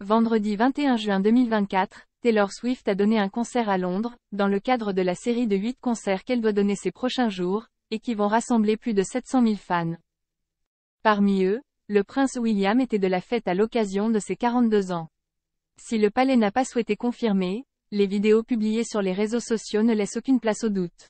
Vendredi 21 juin 2024, Taylor Swift a donné un concert à Londres, dans le cadre de la série de 8 concerts qu'elle doit donner ces prochains jours, et qui vont rassembler plus de 700 000 fans. Parmi eux, le prince William était de la fête à l'occasion de ses 42 ans. Si le palais n'a pas souhaité confirmer, les vidéos publiées sur les réseaux sociaux ne laissent aucune place au doute.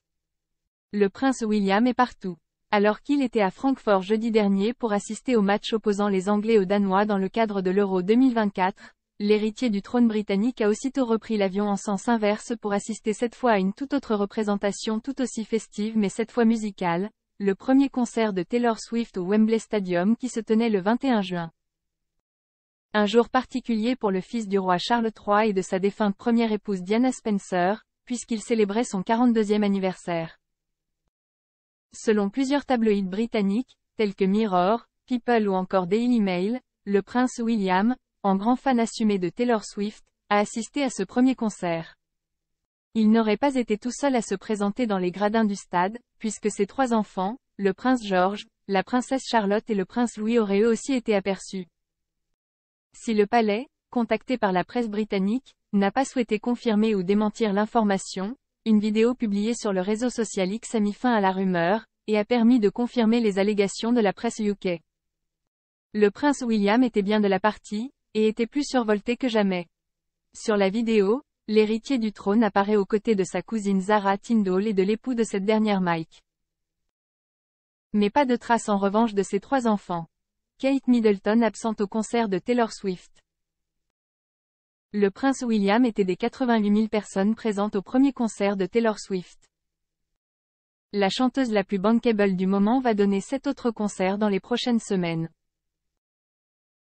Le prince William est partout. Alors qu'il était à Francfort jeudi dernier pour assister au match opposant les Anglais aux Danois dans le cadre de l'Euro 2024, l'héritier du trône britannique a aussitôt repris l'avion en sens inverse pour assister cette fois à une toute autre représentation tout aussi festive mais cette fois musicale, le premier concert de Taylor Swift au Wembley Stadium qui se tenait le 21 juin. Un jour particulier pour le fils du roi Charles III et de sa défunte première épouse Diana Spencer, puisqu'il célébrait son 42e anniversaire. Selon plusieurs tabloïds britanniques, tels que Mirror, People ou encore Daily Mail, le prince William, en grand fan assumé de Taylor Swift, a assisté à ce premier concert. Il n'aurait pas été tout seul à se présenter dans les gradins du stade, puisque ses 3 enfants, le prince George, la princesse Charlotte et le prince Louis auraient eux aussi été aperçus. Si le palais, contacté par la presse britannique, n'a pas souhaité confirmer ou démentir l'information, une vidéo publiée sur le réseau social X a mis fin à la rumeur, et a permis de confirmer les allégations de la presse UK. Le prince William était bien de la partie, et était plus survolté que jamais. Sur la vidéo, l'héritier du trône apparaît aux côtés de sa cousine Zara Tindall et de l'époux de cette dernière Mike. Mais pas de trace en revanche de ses 3 enfants. Kate Middleton absente au concert de Taylor Swift. Le prince William était des 88 000 personnes présentes au premier concert de Taylor Swift. La chanteuse la plus bankable du moment va donner 7 autres concerts dans les prochaines semaines.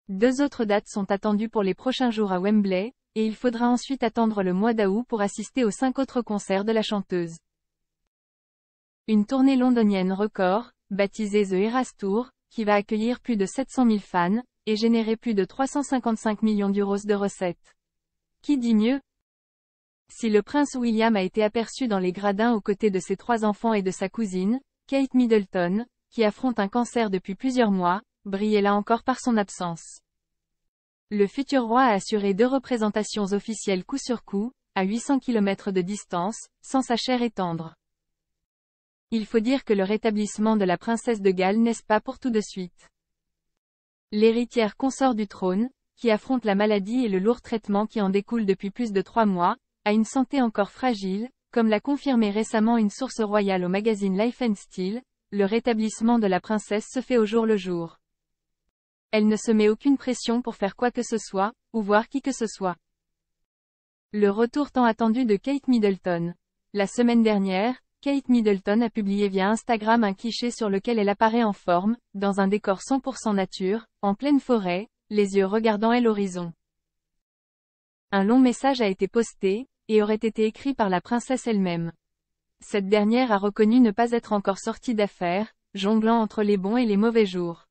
2 autres dates sont attendues pour les prochains jours à Wembley, et il faudra ensuite attendre le mois d'août pour assister aux 5 autres concerts de la chanteuse. Une tournée londonienne record, baptisée The Eras Tour, qui va accueillir plus de 700 000 fans, et générer plus de 355 millions d'euros de recettes. Qui dit mieux? Si le prince William a été aperçu dans les gradins aux côtés de ses 3 enfants et de sa cousine, Kate Middleton, qui affronte un cancer depuis plusieurs mois, brillait là encore par son absence. Le futur roi a assuré 2 représentations officielles coup sur coup, à 800 km de distance, sans sa chair et tendre. Il faut dire que le rétablissement de la princesse de Galles n'est pas pour tout de suite. L'héritière consort du trône, qui affronte la maladie et le lourd traitement qui en découle depuis plus de 3 mois, a une santé encore fragile, comme l'a confirmé récemment une source royale au magazine Life and Style, le rétablissement de la princesse se fait au jour le jour. Elle ne se met aucune pression pour faire quoi que ce soit, ou voir qui que ce soit. Le retour tant attendu de Kate Middleton. La semaine dernière, Kate Middleton a publié via Instagram un cliché sur lequel elle apparaît en forme, dans un décor 100% nature, en pleine forêt, les yeux regardant à l'horizon. Un long message a été posté, et aurait été écrit par la princesse elle-même. Cette dernière a reconnu ne pas être encore sortie d'affaires, jonglant entre les bons et les mauvais jours.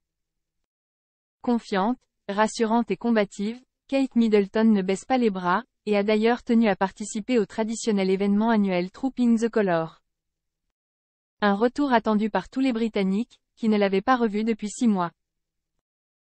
Confiante, rassurante et combative, Kate Middleton ne baisse pas les bras, et a d'ailleurs tenu à participer au traditionnel événement annuel Trooping the Colour. Un retour attendu par tous les Britanniques, qui ne l'avaient pas revue depuis 6 mois.